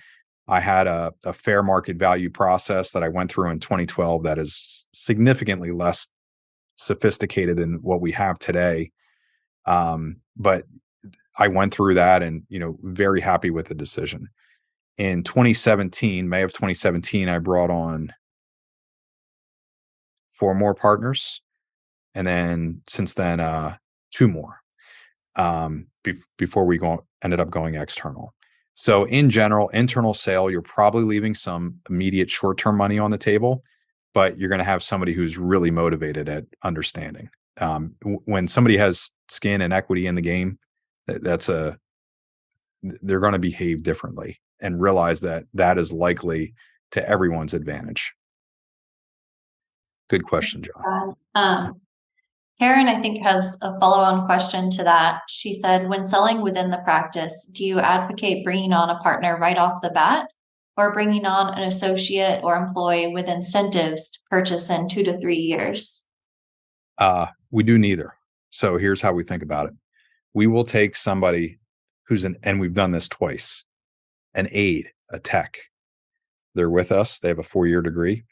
I had a fair market value process that I went through in 2012 that is significantly less sophisticated than what we have today. But I went through that and, very happy with the decision. In 2017, May of 2017, I brought on 4 more partners. And then since then, 2 more before we ended up going external. So in general, internal sale, you're probably leaving some immediate short-term money on the table, but you're going to have somebody who's really motivated at understanding. When somebody has skin and equity in the game, they're going to behave differently and realize that is likely to everyone's advantage. Good question, John. Karen, I think, has a follow-on question to that. She said, when selling within the practice, do you advocate bringing on a partner right off the bat, or bringing on an associate or employee with incentives to purchase in 2 to 3 years? We do neither. So here's how we think about it. We will take somebody and we've done this twice, an aide, a tech. They're with us. They have a 4-year degree.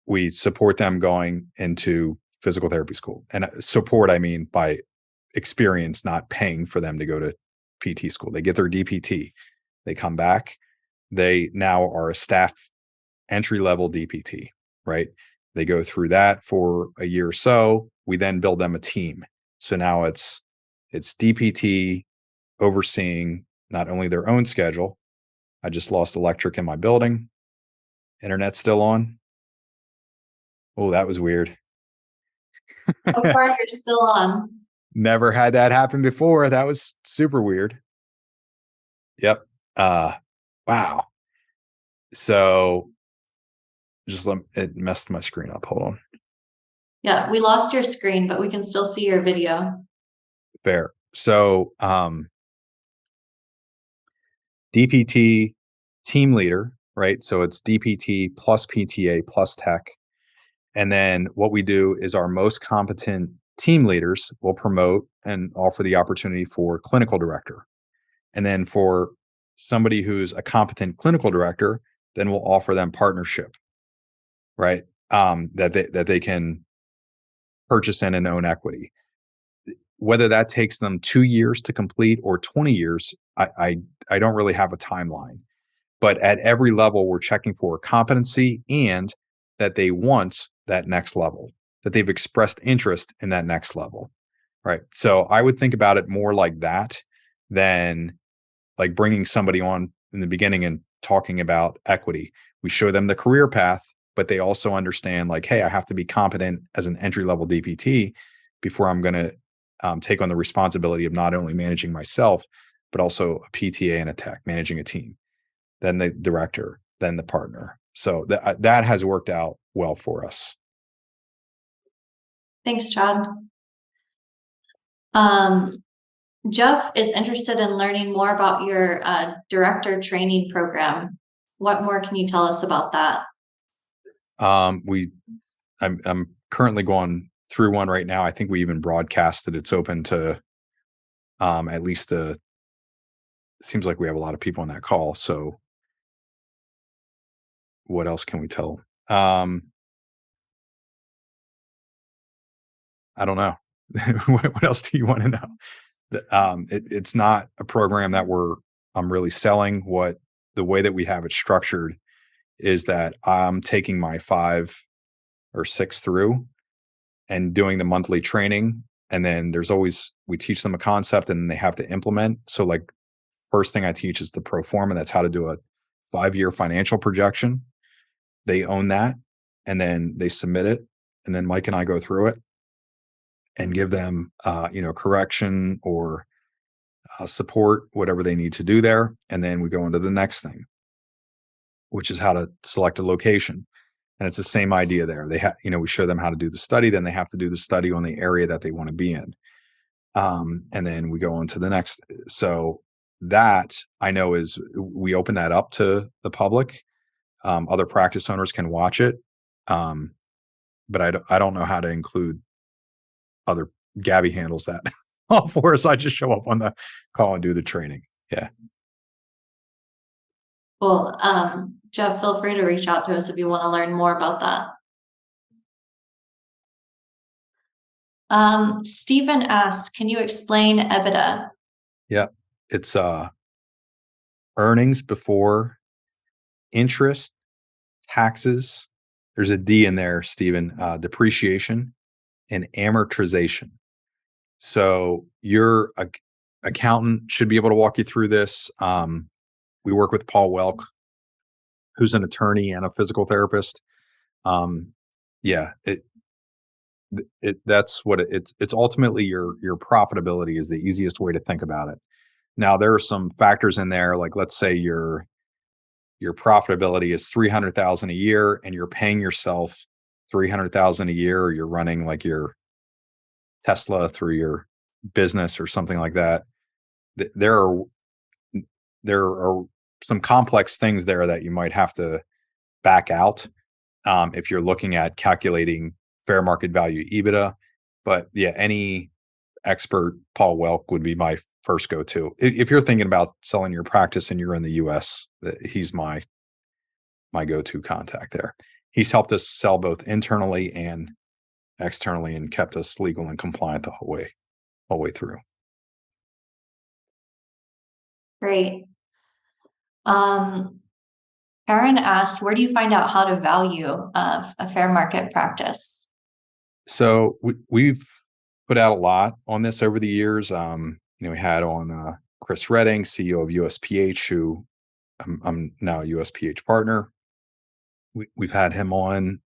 We support them going into physical therapy school. And support, I mean by experience, not paying for them to go to PT school. They get their DPT. They come back. They now are a staff entry-level DPT, right? They go through that for a year or so. We then build them a team. So now it's DPT, overseeing not only their own schedule. I just lost electric in my building. Internet's still on. Oh, that was weird. So far, you're still on. Never had that happen before. That was super weird. Yep. Wow. So it messed my screen up. Hold on. Yeah, we lost your screen, but we can still see your video. Fair. So, DPT team leader, right? So it's DPT plus PTA plus tech. And then what we do is our most competent team leaders will promote and offer the opportunity for clinical director. And then for somebody who's a competent clinical director, then we'll offer them partnership, right? That they can purchase in and own equity. Whether that takes them 2 years to complete or 20 years, I don't really have a timeline. But at every level, we're checking for competency and that they want that next level, that they've expressed interest in that next level, right? So I would think about it more like that than like bringing somebody on in the beginning and talking about equity. We show them the career path, but they also understand like, hey, I have to be competent as an entry level DPT before I'm going to take on the responsibility of not only managing myself, but also a PTA and a tech, managing a team, then the director, then the partner. So that has worked out well for us. Thanks, Chad. Jeff is interested in learning more about your director training program. What more can you tell us about that? I'm currently going through one right now. I think we even broadcasted. It's open to at least it seems like we have a lot of people on that call. So what else can we tell? I don't know. What else do you want to know? It's not a program that I'm really selling. The way that we have it structured is that I'm taking my 5 or 6 through and doing the monthly training. And then we teach them a concept and they have to implement. So like first thing I teach is the pro forma. That's how to do a 5-year financial projection. They own that and then they submit it. And then Mike and I go through it and give them, correction or support, whatever they need to do there. And then we go into the next thing, which is how to select a location. And it's the same idea there. We show them how to do the study, then they have to do the study on the area that they want to be in. And then we go on to the next. So that I know we open that up to the public. Other practice owners can watch it. But I don't know how to include other Gabby handles that all for us. I just show up on the call and do the training. Yeah. Well, Jeff, feel free to reach out to us if you want to learn more about that. Stephen asks, can you explain EBITDA? Yeah. It's earnings before interest, taxes. There's a D in there, Stephen, depreciation and amortization. So your accountant should be able to walk you through this. We work with Paul Welk, who's an attorney and a physical therapist. That's what it's ultimately your profitability is the easiest way to think about it. Now there are some factors in there, like let's say your profitability is 300,000 a year and you're paying yourself 300,000 a year, or you're running like your Tesla through your business or something like that. There are some complex things there that you might have to back out if you're looking at calculating fair market value EBITDA. But yeah, any expert, Paul Welk would be my first go-to. If you're thinking about selling your practice and you're in the US, he's my go-to contact there. He's helped us sell both internally and externally and kept us legal and compliant the whole way through. Great. Aaron asked, where do you find out how to value a fair market practice? So we've put out a lot on this over the years. We had on Chris Redding, CEO of USPH, who I'm now a USPH partner. We've had him on.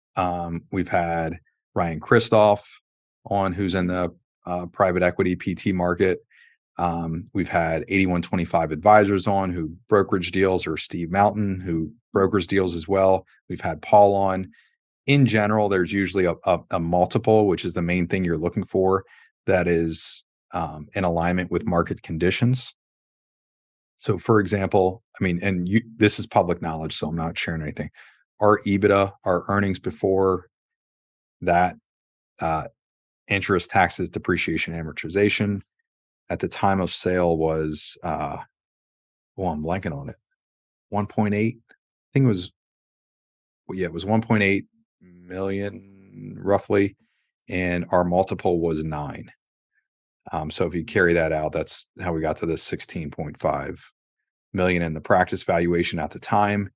We've had Ryan Christoph on, who's in the private equity PT market. We've had 8125 Advisors on, who brokerage deals, or Steve Mountain, who brokers deals as well. We've had Paul on. In general, there's usually a multiple, which is the main thing you're looking for, that is in alignment with market conditions. So, for example, this is public knowledge, so I'm not sharing anything. Our EBITDA, our earnings before that, interest, taxes, depreciation, amortization, at the time of sale was, I'm blanking on it, 1.8. I think it was, it was 1.8 million roughly, and our multiple was 9. So if you carry that out, that's how we got to the 16.5 million in the practice valuation at the time.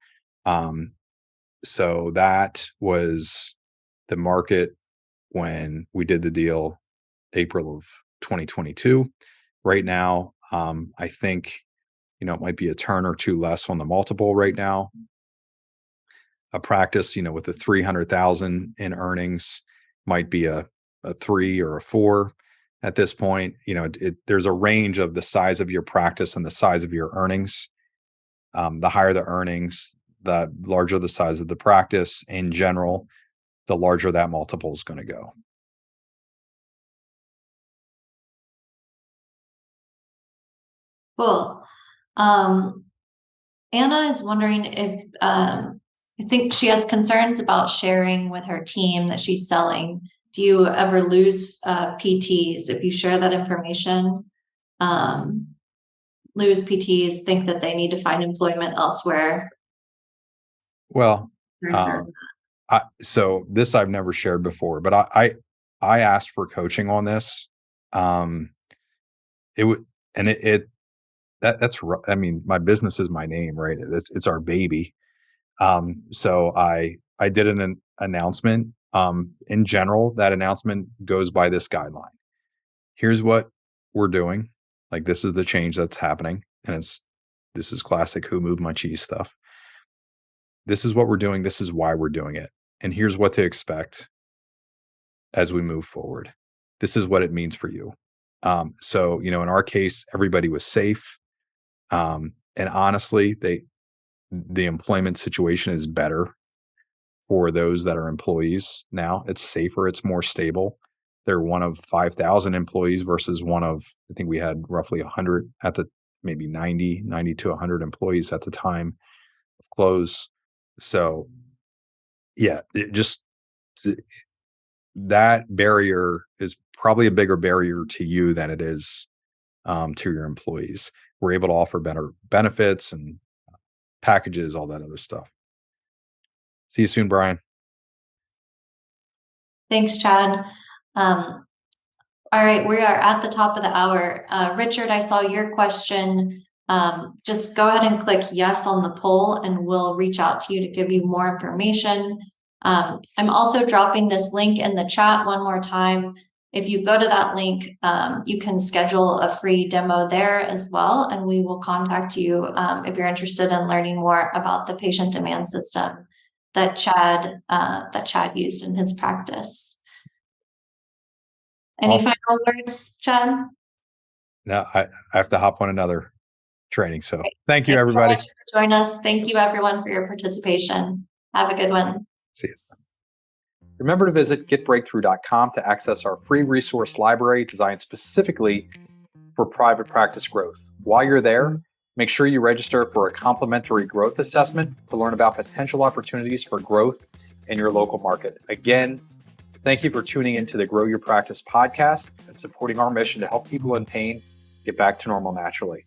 So that was the market when we did the deal, April of 2022. Right now, I think, it might be a turn or two less on the multiple right now. A practice, with a 300,000 in earnings might be a 3 or a 4 at this point. There's a range of the size of your practice and the size of your earnings. The higher the earnings, the larger the size of the practice in general, the larger that multiple is going to go. Cool. Anna is wondering if, I think she has concerns about sharing with her team that she's selling. Do you ever lose PTs if you share that information? Lose PTs, think that they need to find employment elsewhere? Well, so this I've never shared before, but I asked for coaching on this. It would, and that's my business is my name, right? It's our baby. So I did an announcement. In general, that announcement goes by this guideline. Here's what we're doing. Like, this is the change that's happening. And this is classic who moved my cheese stuff. This is what we're doing. This is why we're doing it. And here's what to expect as we move forward. This is what it means for you. So, in our case, everybody was safe. And honestly, the employment situation is better for those that are employees now. It's safer. It's more stable. They're one of 5,000 employees versus one of, I think we had roughly 100 at the, maybe 90 to 100 employees at the time of close. So yeah, that barrier is probably a bigger barrier to you than it is to your employees. We're able to offer better benefits and packages, all that other stuff. See you soon, Brian. Thanks, Chad. All right, we are at the top of the hour. Richard, I saw your question. Just go ahead and click yes on the poll and we'll reach out to you to give you more information. I'm also dropping this link in the chat one more time. If you go to that link, you can schedule a free demo there as well, and we will contact you if you're interested in learning more about the patient demand system that Chad used in his practice. Any final words, Chad? No, I have to hop on another training. So thank you, everybody. Thank you for joining us. Thank you, everyone, for your participation. Have a good one. See you. Remember to visit getbreakthrough.com to access our free resource library designed specifically for private practice growth. While you're there, make sure you register for a complimentary growth assessment to learn about potential opportunities for growth in your local market. Again, thank you for tuning into the Grow Your Practice podcast and supporting our mission to help people in pain get back to normal naturally.